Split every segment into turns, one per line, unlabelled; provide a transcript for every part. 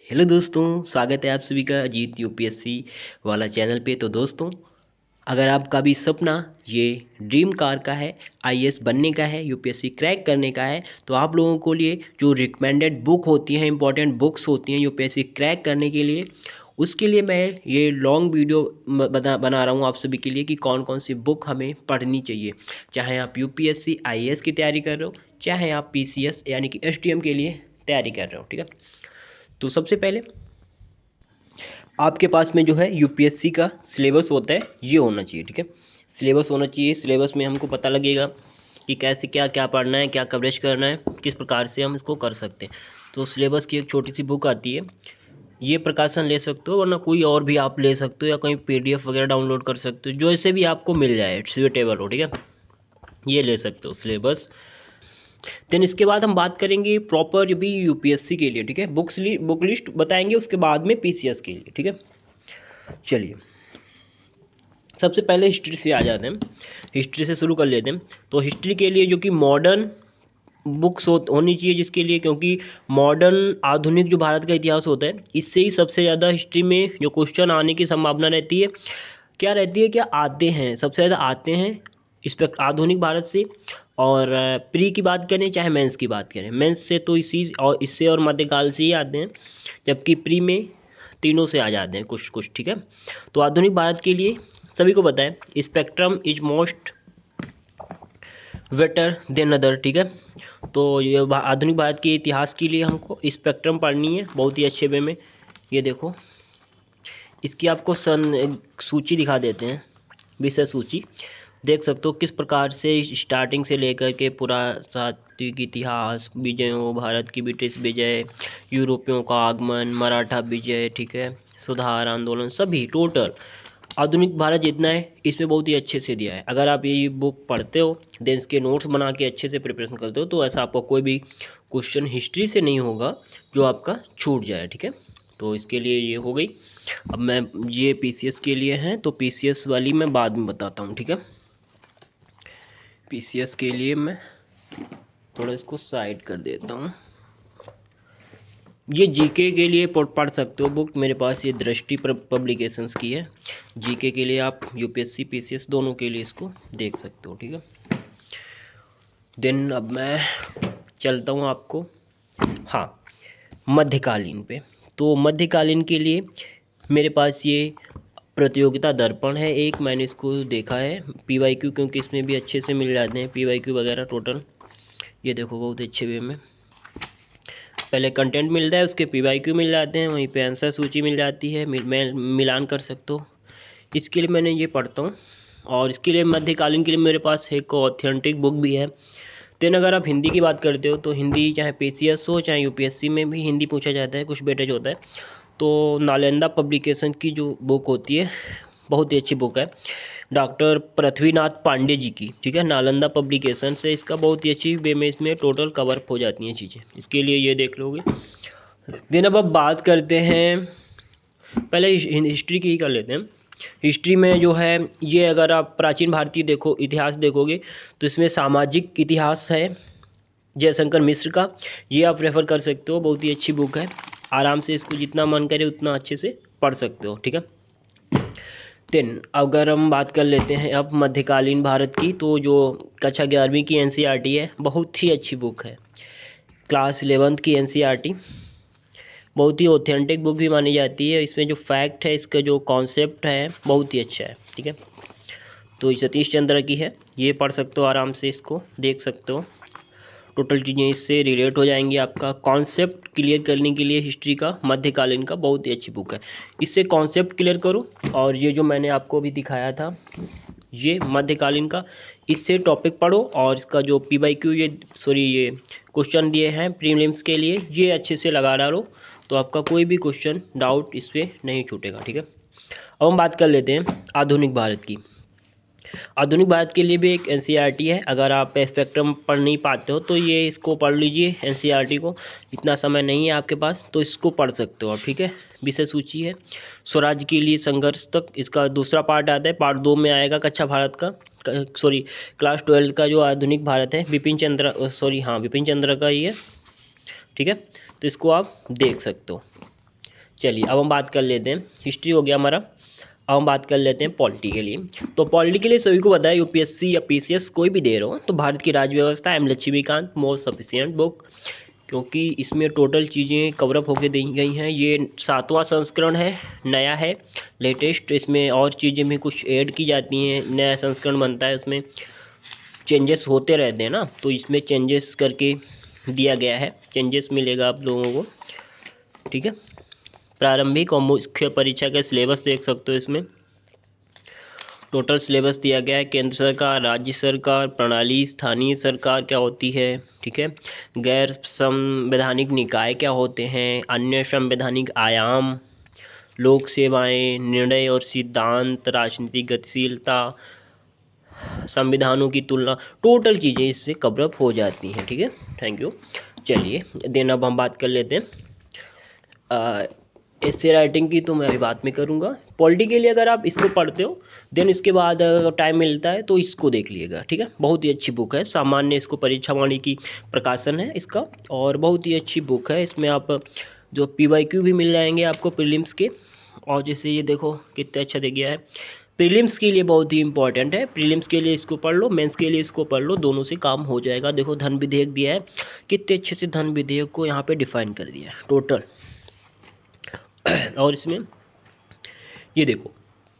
Hello दोस्तों, स्वागत है आप सभी का अजीत यूपीएससी वाला चैनल पे। तो दोस्तों, अगर आपका भी सपना ये ड्रीम कार का है, आईएएस बनने का है, यूपीएससी क्रैक करने का है, तो आप लोगों को लिए जो रिकमेंडेड बुक होती हैं, इंपॉर्टेंट बुक्स होती हैं यूपीएससी क्रैक करने के लिए, उसके लिए मैं ये लॉन्ग वीडियो बना रहा हूँ आप सभी के लिए कि कौन कौन सी बुक हमें पढ़नी चाहिए। चाहे आप यूपीएससी आईएएस की तैयारी कर रहे हो, चाहे आप पीसीएस यानी कि एसटीएम के लिए तैयारी कर रहे हो, ठीक है। तो सबसे पहले आपके पास में जो है यूपीएससी का सिलेबस होता है, ये होना चाहिए, ठीक है। सिलेबस होना चाहिए। सिलेबस में हमको पता लगेगा कि कैसे क्या क्या पढ़ना है, क्या कवरेज करना है, किस प्रकार से हम इसको कर सकते हैं। तो सिलेबस की एक छोटी सी बुक आती है, ये प्रकाशन ले सकते हो, वरना कोई और भी आप ले सकते हो, या कहीं पीडीएफ वगैरह डाउनलोड कर सकते हो, जो ऐसे भी आपको मिल जाए सुटेबल हो, ठीक है। ये ले सकते हो सिलेबस। देन इसके बाद हम बात करेंगे प्रॉपर भी यूपीएससी के लिए, ठीक है। बुक लिस्ट बताएंगे उसके बाद में पीसीएस के लिए, ठीक है। चलिए, सबसे पहले हिस्ट्री से आ जाते हैं, हिस्ट्री से शुरू कर लेते हैं। तो हिस्ट्री के लिए जो कि मॉडर्न बुक्स होनी चाहिए, जिसके लिए, क्योंकि मॉडर्न आधुनिक जो भारत का इतिहास होता है, इससे ही सबसे ज़्यादा हिस्ट्री में जो क्वेश्चन आने की संभावना रहती है, क्या रहती है, क्या आते हैं, सबसे ज़्यादा आते हैं इस पर आधुनिक भारत से। और प्री की बात करें चाहे मेंस की बात करें, मेंस से तो इसी और इससे और मध्यकाल से ही आते हैं, जबकि प्री में तीनों से आ जाते हैं कुछ कुछ, ठीक है। तो आधुनिक भारत के लिए सभी को पता है, spectrum is most better than other, ठीक है। तो ये आधुनिक भारत के इतिहास के लिए हमको स्पेक्ट्रम पढ़नी है बहुत ही अच्छे वे में। ये देखो, इसकी आपको सूची दिखा देते हैं, विषय सूची देख सकते हो किस प्रकार से स्टार्टिंग से लेकर के पुरातात्विक इतिहास, विजयों, भारत की ब्रिटिश विजय, यूरोपियों का आगमन, मराठा विजय, ठीक है, सुधार आंदोलन, सभी टोटल आधुनिक भारत जितना है इसमें बहुत ही अच्छे से दिया है। अगर आप ये बुक पढ़ते हो, देन इसके नोट्स बना के अच्छे से प्रिपरेशन करते हो, तो ऐसा आपको कोई भी क्वेश्चन हिस्ट्री से नहीं होगा जो आपका छूट जाए, ठीक है। तो इसके लिए ये हो गई। अब मैं ये पीसीएस के लिए हैं, तो पीसीएस वाली मैं बाद में बताता हूँ, ठीक है। पीसीएस के लिए मैं थोड़ा इसको साइड कर देता हूँ। ये जीके के लिए पढ़ सकते हो बुक, मेरे पास ये दृष्टि पब्लिकेशंस की है। जीके के लिए आप यूपीएससी पीसीएस दोनों के लिए इसको देख सकते हो, ठीक है। देन अब मैं चलता हूँ आपको, हाँ, मध्यकालीन पे। तो मध्यकालीन के लिए मेरे पास ये प्रतियोगिता दर्पण है एक, मैंने इसको देखा है पीवाईक्यू, क्योंकि इसमें भी अच्छे से मिल जाते हैं पीवाईक्यू वगैरह टोटल। ये देखो बहुत अच्छे वे में पहले कंटेंट मिलता है, उसके पीवाईक्यू मिल जाते हैं, वहीं पे आंसर सूची मिल जाती है, मिलान कर सकते हो। इसके लिए मैंने ये पढ़ता हूँ। और इसके लिए मध्यकालीन के लिए मेरे पास एक ऑथेंटिक बुक भी है। देन अगर आप हिंदी की बात करते हो, तो हिंदी चाहे पीसीएस हो चाहे यूपीएससी में भी हिंदी पूछा जाता है, कुछ वेटेज होता है। तो नालंदा पब्लिकेशन की जो बुक होती है, बहुत ही अच्छी बुक है, डॉक्टर पृथ्वीनाथ पांडे जी की, ठीक है। नालंदा पब्लिकेशन से इसका बहुत ही अच्छी वे में इसमें टोटल कवर हो जाती हैं चीज़ें, इसके लिए ये देख लोगे। देन अब बात करते हैं, पहले हिस्ट्री की ही कर लेते हैं। हिस्ट्री में जो है, ये अगर आप प्राचीन भारतीय इतिहास देखोगे, तो इसमें सामाजिक इतिहास है जयशंकर मिश्र का, ये आप रेफ़र कर सकते हो, बहुत ही अच्छी बुक है। आराम से इसको जितना मन करे उतना अच्छे से पढ़ सकते हो, ठीक है। देन अगर हम बात कर लेते हैं अब मध्यकालीन भारत की, तो जो कक्षा 11वीं की एनसीईआरटी है, बहुत ही अच्छी बुक है। क्लास 11th की एनसीईआरटी बहुत ही ऑथेंटिक बुक भी मानी जाती है। इसमें जो फैक्ट है, इसका जो कॉन्सेप्ट है, बहुत ही अच्छा है, ठीक है। तो सतीश चंद्र की है, ये पढ़ सकते हो आराम से, इसको देख सकते हो, टोटल चीज़ें इससे रिलेट हो जाएंगी। आपका कॉन्सेप्ट क्लियर करने के लिए हिस्ट्री का मध्यकालीन का बहुत ही अच्छी बुक है, इससे कॉन्सेप्ट क्लियर करो। और ये जो मैंने आपको अभी दिखाया था, ये मध्यकालीन का, इससे टॉपिक पढ़ो, और इसका जो पीवाईक्यू ये क्वेश्चन दिए हैं प्रीलिम्स के लिए, ये अच्छे से लगा डालो, तो आपका कोई भी क्वेश्चन डाउट इस पर नहीं छूटेगा, ठीक है। अब हम बात कर लेते हैं आधुनिक भारत की। आधुनिक भारत के लिए भी एक एनसीईआरटी है, अगर आप स्पेक्ट्रम पढ़ नहीं पाते हो तो ये इसको पढ़ लीजिए एनसीईआरटी को, इतना समय नहीं है आपके पास तो इसको पढ़ सकते हो आप, ठीक है। विषय सूची है स्वराज के लिए संघर्ष तक, इसका दूसरा पार्ट आता है, पार्ट 2 में आएगा कक्षा भारत का, क्लास 12 का जो आधुनिक भारत है, विपिन चंद्र का ही है, ठीक है। तो इसको आप देख सकते हो। चलिए अब हम बात कर लेते हैं, हिस्ट्री हो गया हमारा। अब हम बात कर लेते हैं पॉलिटी के लिए। तो पॉलिटी के लिए सभी को पता है, यूपीएससी या पीसीएस कोई भी दे रहा हो तो भारत की राज्य व्यवस्था M Laxmikanth most sufficient book, क्योंकि इसमें टोटल चीज़ें कवरअप होके दी गई हैं। ये 7वां संस्करण है, नया है, लेटेस्ट। इसमें और चीज़ें भी कुछ ऐड की जाती हैं, नया संस्करण बनता है, उसमें चेंजेस होते रहते हैं ना, तो इसमें चेंजेस करके दिया गया है, चेंजेस मिलेगा आप लोगों को, ठीक है। प्रारंभिक और मुख्य परीक्षा का सिलेबस देख सकते हो, इसमें टोटल सिलेबस दिया गया है। केंद्र सरकार, राज्य सरकार, प्रणाली, स्थानीय सरकार क्या होती है, ठीक है। गैर संवैधानिक निकाय क्या होते हैं, अन्य संवैधानिक आयाम, लोक सेवाएं, निर्णय और सिद्धांत, राजनीतिक गतिशीलता, संविधानों की तुलना, टोटल चीज़ें इससे कवरअप हो जाती हैं, ठीक है। Thank you. चलिए देन अब हम बात कर लेते हैं एस्से राइटिंग की, तो मैं अभी बात में करूँगा। पॉलिटी के लिए अगर आप इसको पढ़ते हो देन इसके बाद अगर टाइम मिलता है तो इसको देख लीजिएगा, ठीक है। बहुत ही अच्छी बुक है, सामान्य इसको परीक्षा वाणी की प्रकाशन है इसका, और बहुत ही अच्छी बुक है। इसमें आप जो PYQ भी मिल जाएंगे आपको प्रीलिम्स के, और जैसे ये देखो कितना अच्छा दे गया है, प्रीलिम्स के लिए बहुत ही इंपॉर्टेंट है। प्रीलिम्स के लिए इसको पढ़ लो, मेंस के लिए इसको पढ़ लो, दोनों से काम हो जाएगा। देखो धन विधेयक दिया है, कितने अच्छे से धन विधेयक को यहाँ पे डिफाइन कर दिया है टोटल। और इसमें ये देखो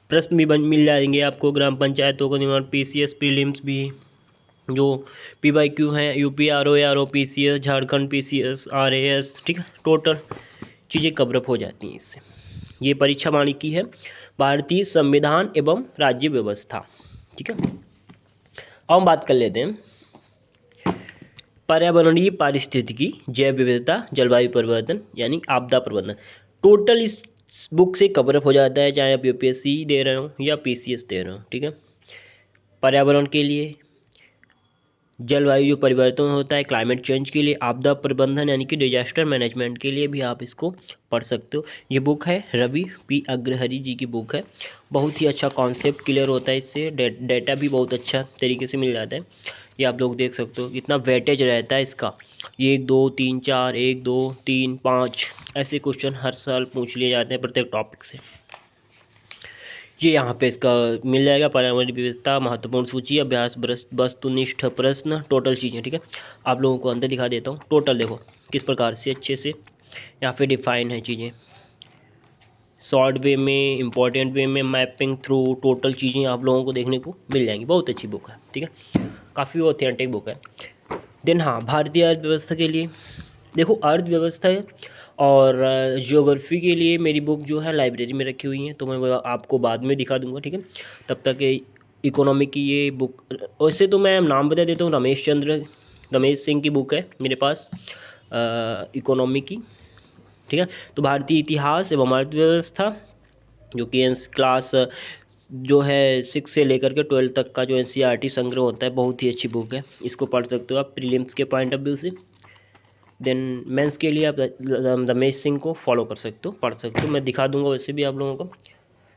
प्रश्न भी मिल जाएंगे आपको, ग्राम पंचायतों का निर्माण, PCS प्रीलिम्स भी, जो PYQ हैं, UPRO, ARO, PCS, Jharkhand PCS, RAS, ठीक है। टोटल चीज़ें कवरअप हो जाती हैं इससे। ये परीक्षा वाणी की है, भारतीय संविधान एवं राज्य व्यवस्था, ठीक है। अब हम बात कर लेते हैं पर्यावरणीय पारिस्थितिकी, जैव विविधता, जलवायु परिवर्तन यानी आपदा प्रबंधन। टोटल इस बुक से कवरअप हो जाता है, चाहे आप UPSC दे रहे हो या PCS दे रहे हो, ठीक है। पर्यावरण के लिए, जलवायु जो परिवर्तन होता है, क्लाइमेट चेंज के लिए, आपदा प्रबंधन यानी कि डिजास्टर मैनेजमेंट के लिए भी आप इसको पढ़ सकते हो। ये बुक है रवि P अग्रहरि जी की बुक है, बहुत ही अच्छा कॉन्सेप्ट क्लियर होता है इससे, डेटा भी बहुत अच्छा तरीके से मिल जाता है। ये आप लोग देख सकते हो कितना वेटेज रहता है इसका, 1 2 3 4, 1 2 3 5 ऐसे क्वेश्चन हर साल पूछ लिए जाते हैं प्रत्येक टॉपिक से। ये यहाँ पे इसका मिल जाएगा, पर्यावरणीय विविधता, महत्वपूर्ण सूची, अभ्यास, वस्तुनिष्ठ प्रश्न, टोटल चीज़ें, ठीक है। आप लोगों को अंदर दिखा देता हूँ, टोटल देखो किस प्रकार से अच्छे से यहाँ पे डिफाइन है चीज़ें, शॉर्ट वे में, इम्पॉर्टेंट वे में, मैपिंग थ्रू, टोटल चीज़ें आप लोगों को देखने को मिल जाएंगी। बहुत अच्छी बुक है, ठीक है, काफ़ी ऑथेंटिक बुक है। देन हाँ, भारतीय अर्थव्यवस्था के लिए देखो, अर्थव्यवस्था और ज्योग्राफी के लिए मेरी बुक जो है लाइब्रेरी में रखी हुई है, तो मैं आपको बाद में दिखा दूंगा, ठीक है। तब तक इकोनॉमी की ये बुक, वैसे तो मैं नाम बता देता हूँ, रमेश सिंह की बुक है मेरे पास इकोनॉमी की, ठीक है। तो भारतीय इतिहास एवं अर्थव्यवस्था, जो कि क्लास जो है 6 से लेकर के 12 तक का जो NCERT संग्रह होता है, बहुत ही अच्छी बुक है, इसको पढ़ सकते हो आप प्रीलिम्स के पॉइंट ऑफ व्यू से। देन मेंस के लिए आप रमेश सिंह को फॉलो कर सकते हो, पढ़ सकते हो, मैं दिखा दूंगा वैसे भी आप लोगों को।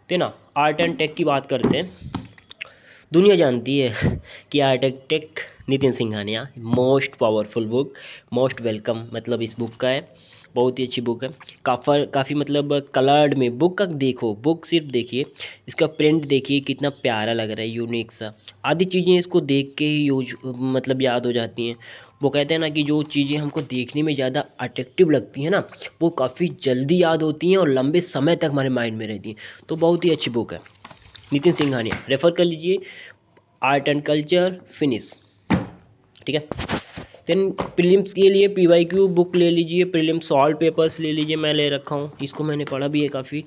तो ना आर्ट एंड टेक की बात करते हैं, दुनिया जानती है कि art and tech Nitin Singhania most powerful book, most welcome मतलब इस बुक का है, बहुत ही अच्छी बुक है। काफ़ी मतलब कलर्ड में बुक का देखो, बुक सिर्फ देखिए, इसका प्रिंट देखिए कितना प्यारा लग रहा है, यूनिक सा, आधी चीज़ें इसको देख के ही मतलब याद हो जाती हैं। वो कहते हैं ना कि जो चीज़ें हमको देखने में ज़्यादा अट्रैक्टिव लगती हैं ना, वो काफ़ी जल्दी याद होती हैं और लंबे समय तक हमारे माइंड में रहती हैं। तो बहुत ही अच्छी बुक है, नितिन सिंघानिया, रेफ़र कर लीजिए, आर्ट एंड कल्चर फिनिश, ठीक है। देन प्रीलिम्स के लिए PYQ बुक ले लीजिए, प्रीलिम्स सॉल्व पेपर्स ले लीजिए, मैं ले रखा हूँ, इसको मैंने पढ़ा भी है काफ़ी।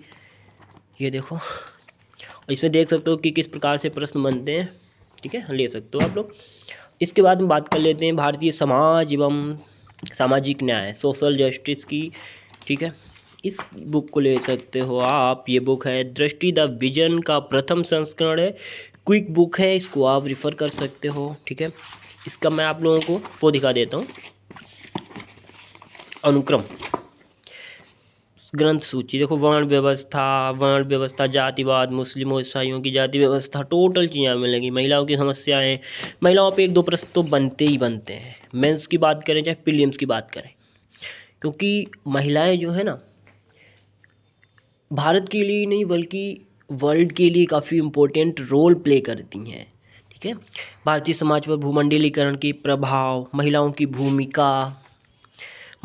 ये देखो, इसमें देख सकते हो कि किस प्रकार से प्रश्न बनते हैं, ठीक है, ले सकते हो आप लोग। इसके बाद में बात कर लेते हैं भारतीय समाज एवं सामाजिक न्याय, सोशल जस्टिस की, ठीक है। इस बुक को ले सकते हो आप, ये बुक है दृष्टि द विजन का प्रथम संस्करण है, क्विक बुक है, इसको आप रिफ़र कर सकते हो, ठीक है। इसका मैं आप लोगों को वो दिखा देता हूँ, अनुक्रम ग्रंथ सूची देखो, वर्ण व्यवस्था, जातिवाद, मुस्लिमों ईसाइयों की जाति व्यवस्था, टोटल चीज़ें मिलेंगी। महिलाओं की समस्याएं, महिलाओं पे 1 2 प्रश्न तो बनते ही बनते हैं, मेंस की बात करें चाहे प्रीलिम्स की बात करें, क्योंकि महिलाएं जो है ना भारत के लिए नहीं बल्कि वर्ल्ड के लिए काफ़ी इम्पोर्टेंट रोल प्ले करती हैं। ठीक है, भारतीय समाज पर भूमंडलीकरण के प्रभाव, महिलाओं की भूमिका,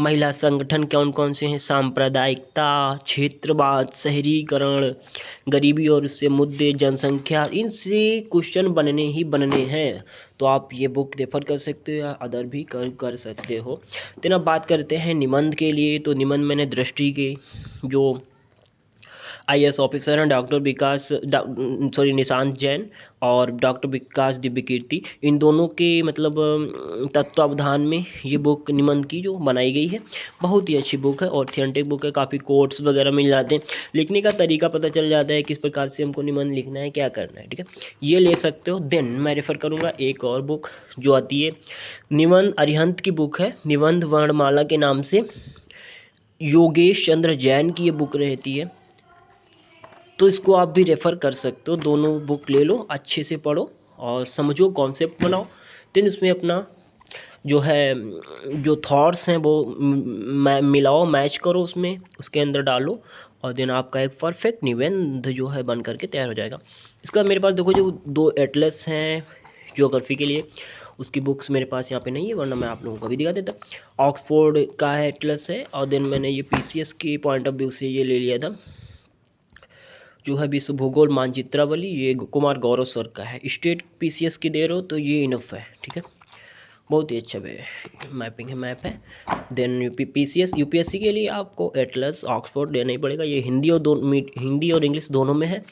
महिला संगठन कौन कौन से हैं, सांप्रदायिकता, क्षेत्रवाद, शहरीकरण, गरीबी और उससे मुद्दे, जनसंख्या, इनसे क्वेश्चन बनने ही बनने हैं। तो आप ये बुक रेफर कर सकते हो या अदर भी कर सकते हो। तो अब बात करते हैं निबंध के लिए। तो निबंध मैंने दृष्टि के जो IAS ऑफिसर हैं डॉक्टर विकास निशांत जैन और डॉक्टर विकास दिव्यकीर्ति, इन दोनों के मतलब तत्वावधान में ये बुक निबंध की जो बनाई गई है, बहुत ही अच्छी बुक है, ऑथेंटिक बुक है। काफ़ी कोट्स वगैरह मिल जाते हैं, लिखने का तरीका पता चल जाता है किस प्रकार से हमको निबंध लिखना है, क्या करना है। ठीक है, ये ले सकते हो। देन मैं रेफ़र करूँगा एक और बुक जो आती है निबंध अरिहंत की बुक है, निबंध वर्णमाला के नाम से योगेश चंद्र जैन की ये बुक रहती है। तो इसको आप भी रेफ़र कर सकते हो। दोनों बुक ले लो, अच्छे से पढ़ो और समझो, कॉन्सेप्ट बनाओ, देन उसमें अपना जो है जो थॉट्स हैं वो मिलाओ, मैच करो, उसमें उसके अंदर डालो और देन आपका एक परफेक्ट निबंध जो है बन करके तैयार हो जाएगा। इसका मेरे पास देखो जो 2 एटलस हैं ज्योग्राफी के लिए, उसकी बुक्स मेरे पास यहाँ पे नहीं है, वरना मैं आप लोगों को भी दिखा देता। ऑक्सफोर्ड का है एटलस है, और देन मैंने ये PCS के पॉइंट ऑफ व्यू से ये ले लिया था जो है विश्व भूगोल मानचित्रावली, ये कुमार गौरव सर का है। स्टेट PCS की दे रहे हो तो ये इनफ है। ठीक है, बहुत ही अच्छा मैपिंग है, मैप है। देन UPSC के लिए आपको एटलस ऑक्सफोर्ड लेना ही पड़ेगा। ये हिंदी और इंग्लिश दोनों में है।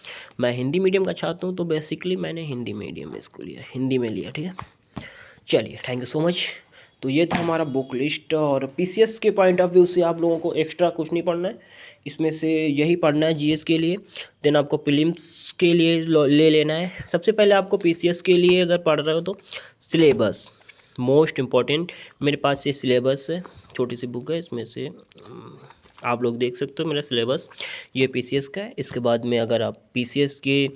मैं हिंदी मीडियम का छात्र हूँ, तो बेसिकली मैंने हिंदी मीडियम में इसको लिया, हिंदी में लिया। ठीक है, चलिए, थैंक यू सो मच। तो ये था हमारा बुक लिस्ट। और PCS के पॉइंट ऑफ व्यू से आप लोगों को एक्स्ट्रा कुछ नहीं पढ़ना है, इसमें से यही पढ़ना है GS के लिए। देन आपको प्रीलिम्स के लिए ले लेना है। सबसे पहले आपको PCS के लिए अगर पढ़ रहे हो तो सिलेबस मोस्ट इम्पॉर्टेंट। मेरे पास ये सिलेबस है, छोटी सी बुक है, इसमें से आप लोग देख सकते हो मेरा सिलेबस, ये PCS का है। इसके बाद में अगर आप PCS के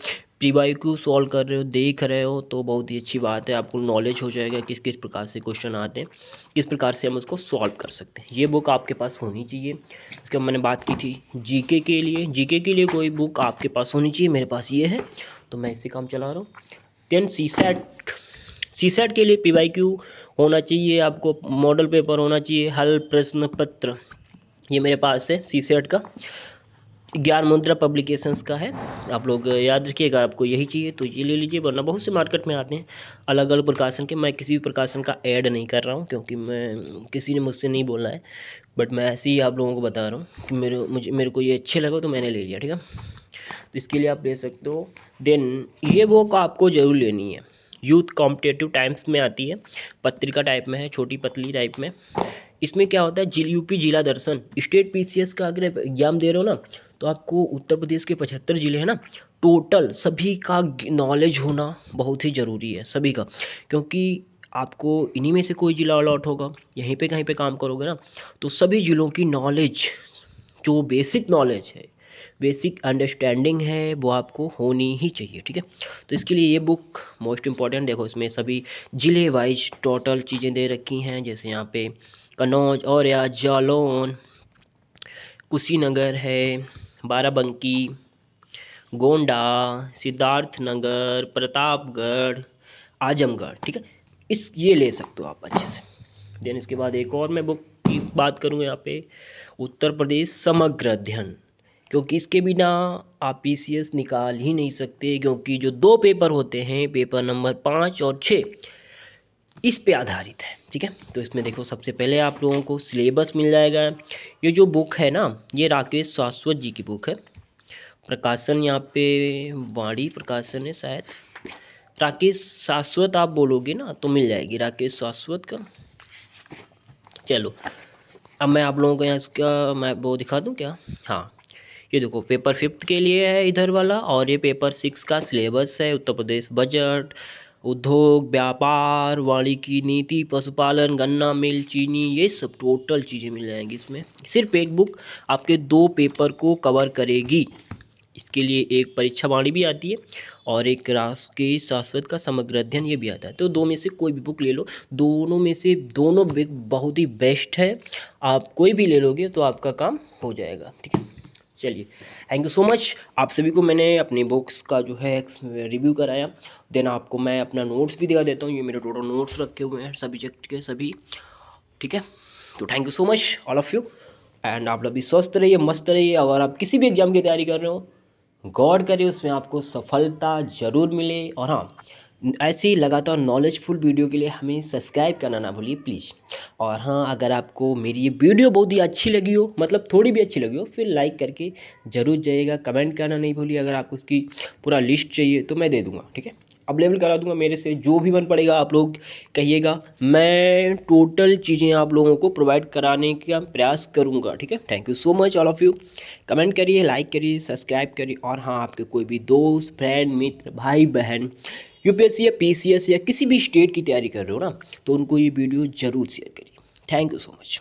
PYQ सॉल्व कर रहे हो, देख रहे हो, तो बहुत ही अच्छी बात है, आपको नॉलेज हो जाएगा किस किस प्रकार से क्वेश्चन आते हैं, किस प्रकार से हम उसको सॉल्व कर सकते हैं। ये बुक आपके पास होनी चाहिए। इसके मैंने बात की थी GK के लिए कोई बुक आपके पास होनी चाहिए, मेरे पास ये है, तो मैं इसी काम चला रहा हूँ। देन CSAT के लिए PYQ होना चाहिए, आपको मॉडल पेपर होना चाहिए, हल प्रश्न पत्र, ये मेरे पास है CSAT का। ज्ञान मुद्रा पब्लिकेशंस का है, आप लोग याद रखिएगा, आपको यही चाहिए तो ये ले लीजिए, वरना बहुत से मार्केट में आते हैं अलग अलग प्रकाशन के। मैं किसी भी प्रकाशन का ऐड नहीं कर रहा हूँ, क्योंकि मैं किसी ने मुझसे नहीं बोला है, बट मैं ऐसे ही आप लोगों को बता रहा हूँ कि मेरे को ये अच्छे लगे तो मैंने ले लिया। ठीक है, तो इसके लिए आप ले सकते हो। देन ये बुक आपको ज़रूर लेनी है, यूथ कॉम्पिटेटिव टाइम्स में आती है, पत्रिका टाइप में है, छोटी पतली टाइप में। इसमें क्या होता है, UP जिला दर्शन, स्टेट PCS का अगर एग्जाम दे रहे हो ना, तो आपको उत्तर प्रदेश के 75 जिले हैं ना, टोटल सभी का नॉलेज होना बहुत ही ज़रूरी है, सभी का, क्योंकि आपको इन्हीं में से कोई जिला अलॉट होगा, यहीं पे कहीं पे काम करोगे ना, तो सभी जिलों की नॉलेज, जो बेसिक नॉलेज है, बेसिक अंडरस्टैंडिंग है, वो आपको होनी ही चाहिए। ठीक है, तो इसके लिए ये बुक मोस्ट इम्पॉर्टेंट। देखो इसमें सभी ज़िले वाइज टोटल चीज़ें दे रखी हैं, जैसे यहाँ पे कन्नौज, औरैया, जालौन, कुशीनगर है, बाराबंकी, गोंडा, सिद्धार्थनगर, प्रतापगढ़, आजमगढ़। ठीक है, ये ले सकते हो आप अच्छे से। देन इसके बाद एक और मैं बुक की बात करूँ यहाँ पे, उत्तर प्रदेश समग्र अध्ययन, क्योंकि इसके बिना आप PCS निकाल ही नहीं सकते, क्योंकि जो 2 पेपर होते हैं, पेपर नंबर 5 और 6, इस पे आधारित है। ठीक है, तो इसमें देखो सबसे पहले आप लोगों को सिलेबस मिल जाएगा। ये जो बुक है ना, ये राकेश शाश्वत जी की बुक है, प्रकाशन यहाँ पे वाणी प्रकाशन है शायद, राकेश शाश्वत आप बोलोगे ना तो मिल जाएगी, राकेश शाश्वत का। चलो अब मैं आप लोगों को यहाँ इसका मैं वो दिखा दूँ क्या, हाँ, ये देखो पेपर 5 के लिए है इधर वाला, और ये पेपर 6 का सिलेबस है, उत्तर प्रदेश बजट, उद्योग व्यापार, वानिकी नीति, पशुपालन, गन्ना मिल, चीनी, ये सब टोटल चीज़ें मिल जाएंगी इसमें। सिर्फ एक बुक आपके 2 पेपर को कवर करेगी। इसके लिए एक परीक्षा वाणी भी आती है और एक राष्ट्रीय शाश्वत का समग्र अध्ययन, ये भी आता है। तो 2 में से कोई भी बुक ले लो, दोनों में से दोनों बहुत ही बेस्ट है, आप कोई भी ले लोगे तो आपका काम हो जाएगा। ठीक है, चलिए, थैंक यू सो मच। आप सभी को मैंने अपनी बुक्स का जो है रिव्यू कराया। देन आपको मैं अपना नोट्स भी दिखा देता हूँ। ये मेरे टोटल नोट्स रखे हुए हैं सब्जेक्ट के सभी, ठीक है। तो thank you so much all of you, and आप लोग भी स्वस्थ रहिए, मस्त रहिए। अगर आप किसी भी एग्जाम की तैयारी कर रहे हो, गॉड करे उसमें आपको सफलता ज़रूर मिले। और हाँ, ऐसे ही लगातार नॉलेजफुल वीडियो के लिए हमें सब्सक्राइब करना ना भूलिए प्लीज़। और हाँ, अगर आपको मेरी ये वीडियो बहुत ही अच्छी लगी हो, मतलब थोड़ी भी अच्छी लगी हो, फिर लाइक करके ज़रूर जाइएगा। कमेंट करना नहीं भूलिए। अगर आपको इसकी पूरा लिस्ट चाहिए तो मैं दे दूँगा, ठीक है, अवेलेबल करा दूंगा मेरे से। जो भी बन पड़ेगा आप लोग कहिएगा, मैं टोटल चीज़ें आप लोगों को प्रोवाइड कराने का प्रयास करूंगा, ठीक है। Thank you so much all of you. Comment करिए, लाइक करिए, सब्सक्राइब करिए। और हाँ, आपके कोई भी दोस्त, फ्रेंड, मित्र, भाई बहन यूपीएससी या पीसीएस या किसी भी स्टेट की तैयारी कर रहे हो ना, तो उनको ये वीडियो ज़रूर शेयर करिए। Thank you so much.